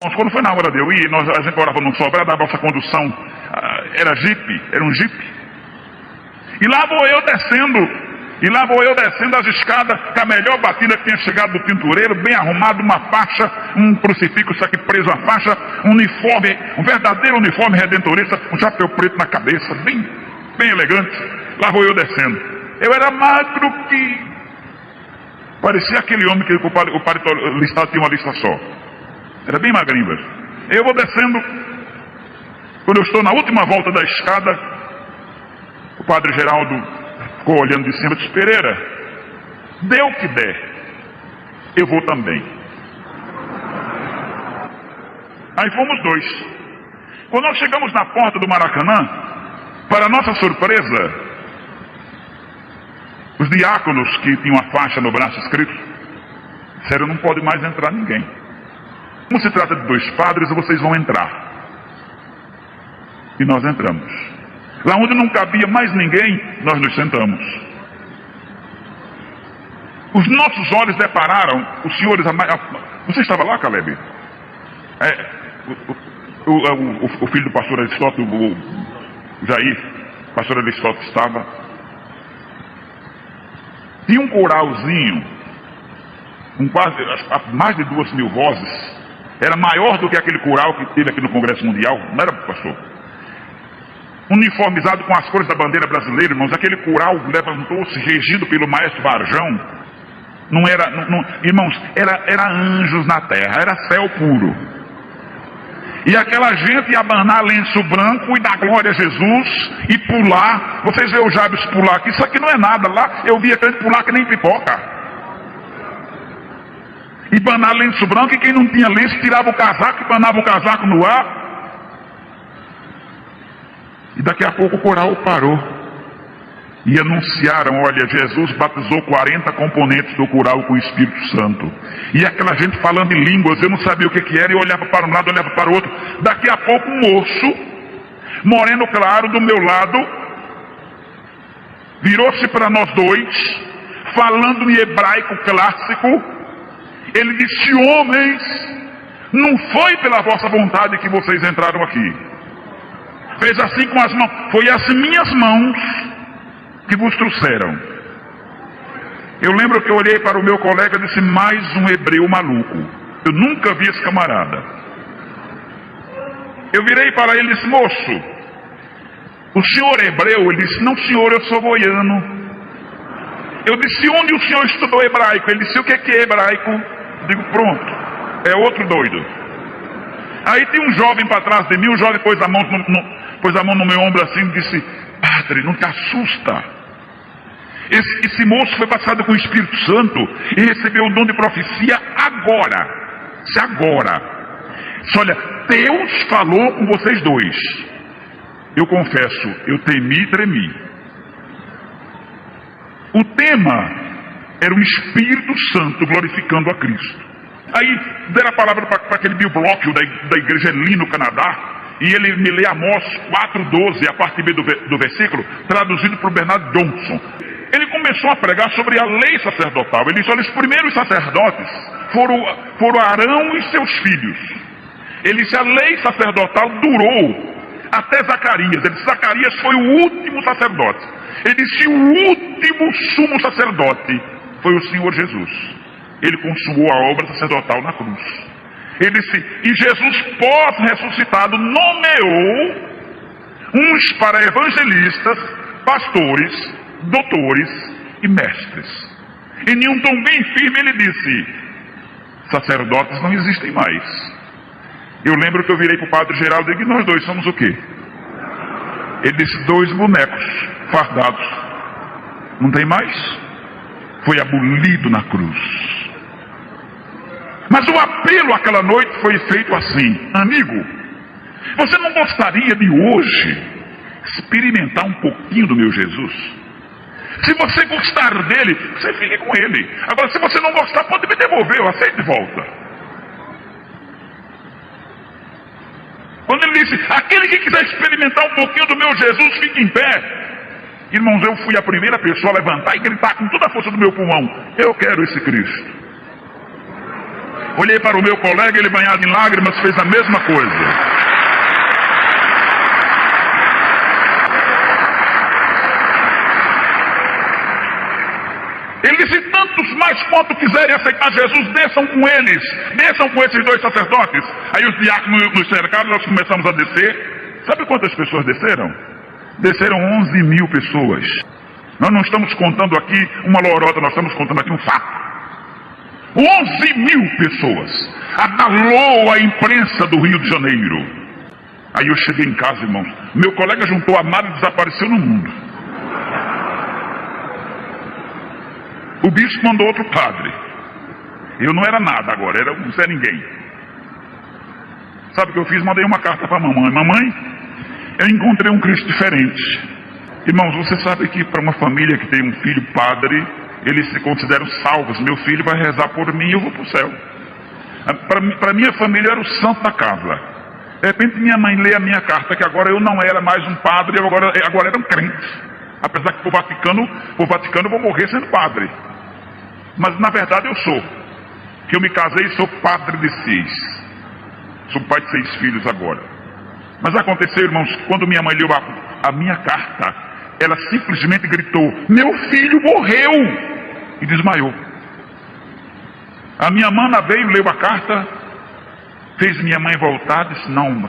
Quando foi na hora de eu ir, a gente morava num sobrado, a nossa condução era um jipe. E lá vou eu descendo as escadas, com a melhor batida que tinha chegado do tintureiro, bem arrumado, uma faixa, um crucifixo aqui preso à faixa, um uniforme, um verdadeiro uniforme redentorista, um chapéu preto na cabeça, bem elegante. Lá vou eu descendo. Eu era magro que parecia aquele homem que o paletó listado tinha uma lista só. Era bem magrinho, velho. Eu vou descendo. Quando eu estou na última volta da escada, o padre Geraldo ficou olhando de cima e disse: Pereira, dê o que der, eu vou também. Aí fomos dois. Quando nós chegamos na porta do Maracanã, para nossa surpresa, os diáconos que tinham a faixa no braço escrito disseram: não pode mais entrar ninguém. Como se trata de dois padres, vocês vão entrar. E nós entramos. Lá onde não cabia mais ninguém, nós nos sentamos. Os nossos olhos depararam, os senhores... Você estava lá, Caleb? O filho do pastor Aristóteles, o Jair, o pastor Aristóteles estava. Tinha um coralzinho, com quase mais de 2.000 vozes. Era maior do que aquele coral que teve aqui no Congresso Mundial. Não era, pastor? Uniformizado com as cores da bandeira brasileira, irmãos. Aquele coral levantou-se, regido pelo maestro Varjão. Não era, irmãos, era anjos na terra, era céu puro. E aquela gente ia abanar lenço branco e dar glória a Jesus e pular. Vocês veem o Jabes pular aqui, isso aqui não é nada. Lá eu via gente pular que nem pipoca. E banar lenço branco, e quem não tinha lenço tirava o casaco e banava o casaco no ar. E daqui a pouco o coral parou. E anunciaram: olha, Jesus batizou 40 componentes do coral com o Espírito Santo. E aquela gente falando em línguas, eu não sabia o que era, e olhava para um lado, olhava para o outro. Daqui a pouco um moço, moreno claro, do meu lado, virou-se para nós dois, falando em hebraico clássico. Ele disse: homens, não foi pela vossa vontade que vocês entraram aqui. Fez assim com as mãos: foi as minhas mãos que vos trouxeram. Eu lembro que eu olhei para o meu colega e disse: mais um hebreu maluco. Eu nunca vi esse camarada. Eu virei para ele e disse: moço, o senhor é hebreu? Ele disse: não, senhor, eu sou goiano. Eu disse: onde o senhor estudou hebraico? Ele disse: o que é hebraico? Digo: pronto, é outro doido. Aí tem um jovem para trás de mim, o jovem pôs a mão no meu ombro assim e disse: padre, não te assusta. Esse moço foi batizado com o Espírito Santo e recebeu o dom de profecia agora. Se agora. Olha, Deus falou com vocês dois. Eu confesso, eu temi e tremi. O tema era o Espírito Santo glorificando a Cristo. Aí deram a palavra para aquele Bill Block da igreja ali no Canadá, e ele me lê Amós 4,12, a parte B do versículo, traduzido por Bernard Johnson. Ele começou a pregar sobre a lei sacerdotal. Ele disse: olha, os primeiros sacerdotes foram Arão e seus filhos. Ele disse: a lei sacerdotal durou até Zacarias. Ele disse: Zacarias foi o último sacerdote. Ele disse: o último sumo sacerdote foi o Senhor Jesus. Ele consumou a obra sacerdotal na cruz. Ele disse: e Jesus, pós-ressuscitado, nomeou uns para evangelistas, pastores, doutores e mestres. Em um tom bem firme ele disse: sacerdotes não existem mais. Eu lembro que eu virei para o padre Geraldo e disse: nós dois somos o quê? Ele disse: dois bonecos fardados. Não tem mais? Foi abolido na cruz. Mas o apelo aquela noite foi feito assim: amigo, você não gostaria de hoje experimentar um pouquinho do meu Jesus? Se você gostar dele, você fique com ele. Agora, se você não gostar, pode me devolver, eu aceito de volta. Quando ele disse: aquele que quiser experimentar um pouquinho do meu Jesus, fique em pé. Irmãos, eu fui a primeira pessoa a levantar e gritar com toda a força do meu pulmão: eu quero esse Cristo. Olhei para o meu colega, ele banhado em lágrimas, fez a mesma coisa. Ele disse: tantos mais quanto quiserem aceitar Jesus, desçam com eles, desçam com esses dois sacerdotes. Aí os diáconos nos cercaram, nós começamos a descer. Sabe quantas pessoas desceram? Desceram 11.000 pessoas. Nós não estamos contando aqui uma lorota, nós estamos contando aqui um fato. 11.000 pessoas. Abalou a imprensa do Rio de Janeiro. Aí eu cheguei em casa, irmãos. Meu colega juntou a nada e desapareceu no mundo. O bispo mandou outro padre. Eu não era nada agora, era um Zé Ninguém. Sabe o que eu fiz? Mandei uma carta para a mamãe. Mamãe, eu encontrei um Cristo diferente. Irmãos, você sabe que para uma família que tem um filho padre, eles se consideram salvos. Meu filho vai rezar por mim e eu vou para o céu. Para minha família eu era o santo da casa. De repente minha mãe lê a minha carta, que agora eu não era mais um padre, eu agora era um crente. Apesar que por Vaticano eu vou morrer sendo padre. Mas na verdade eu sou. Que eu me casei e sou padre de 6. Sou pai de 6 filhos agora. Mas aconteceu, irmãos, quando minha mãe leu a minha carta, ela simplesmente gritou: meu filho morreu! E desmaiou. A minha mana veio, leu a carta, fez minha mãe voltar, disse: não,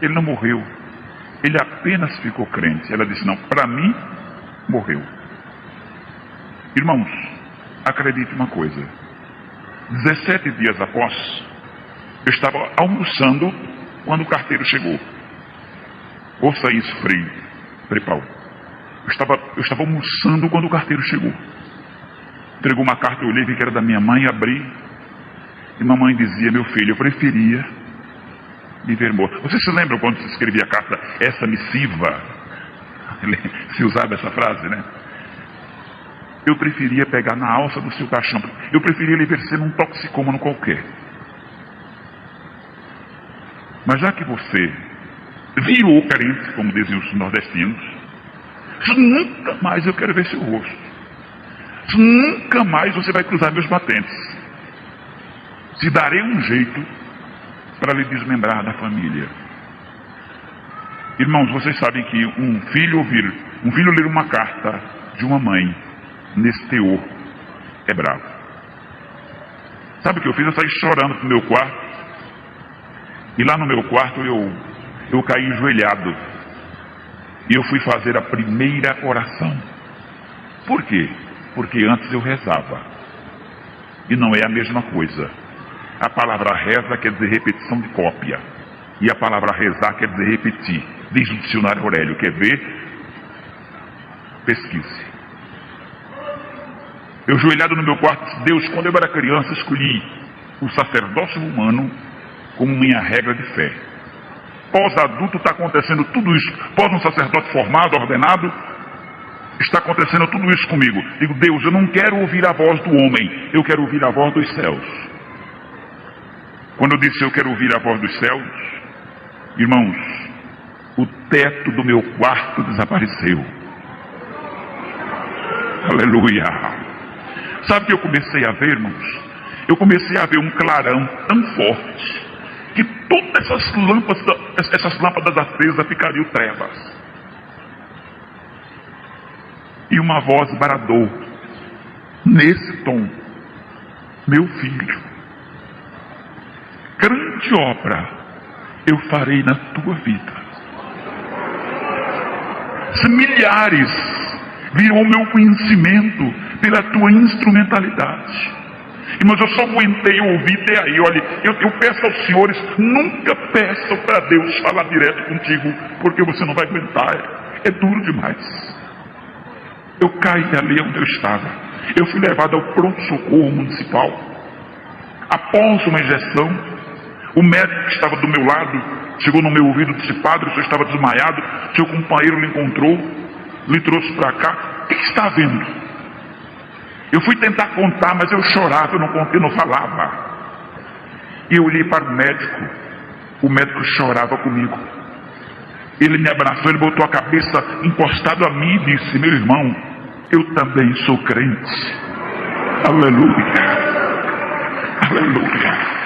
ele não morreu. Ele apenas ficou crente. Ela disse: não, para mim, morreu. Irmãos, acredite uma coisa. 17 dias após, eu estava almoçando quando o carteiro chegou. Ouça isso, Frei Paulo. Eu estava almoçando quando o carteiro chegou. Entregou uma carta, eu olhei, vi que era da minha mãe, abri. E mamãe dizia: meu filho, eu preferia me ver morto. Você se lembra quando se escrevia a carta, essa missiva? Se usava essa frase, né? Eu preferia pegar na alça do seu caixão. Eu preferia lhe ver ser um toxicômano qualquer. Mas já que você virou crente, como dizem os nordestinos, nunca mais eu quero ver seu rosto. Nunca mais você vai cruzar meus batentes. Te darei um jeito para lhe desmembrar da família. Irmãos, vocês sabem que um filho ler uma carta de uma mãe nesse teor é bravo. Sabe o que eu fiz? Eu saí chorando pro meu quarto. E lá no meu quarto eu caí enjoelhado. E eu fui fazer a primeira oração. Por quê? Porque antes eu rezava. E não é a mesma coisa. A palavra reza quer dizer repetição de cópia. E a palavra rezar quer dizer repetir. Diz o dicionário Aurélio. Quer ver? Pesquise. Eu ajoelhado no meu quarto, disse: Deus, quando eu era criança, escolhi o sacerdócio romano como minha regra de fé. Pós-adulto está acontecendo tudo isso. Pós um sacerdote formado, ordenado, está acontecendo tudo isso comigo. Digo: Deus, eu não quero ouvir a voz do homem, eu quero ouvir a voz dos céus. Quando eu disse eu quero ouvir a voz dos céus, irmãos, o teto do meu quarto desapareceu. Aleluia. Sabe o que eu comecei a ver, irmãos? Eu comecei a ver um clarão tão forte que todas essas lâmpadas acesas ficariam trevas. E uma voz bradou nesse tom: meu filho, grande obra eu farei na tua vida. Se milhares viram o meu conhecimento pela tua instrumentalidade. Irmãos, eu só aguentei ouvir até aí. Olha, eu peço aos senhores, nunca peçam para Deus falar direto contigo, porque você não vai aguentar. É duro demais. Eu caí ali onde eu estava. Eu fui levado ao pronto-socorro municipal. Após uma injeção, o médico que estava do meu lado chegou no meu ouvido e disse: padre, o senhor estava desmaiado, seu companheiro lhe encontrou, lhe trouxe para cá. O que está havendo? Eu fui tentar contar, mas eu chorava, eu não falava. E eu olhei para o médico chorava comigo. Ele me abraçou, ele botou a cabeça encostado a mim e disse: meu irmão, eu também sou crente. Aleluia. Aleluia.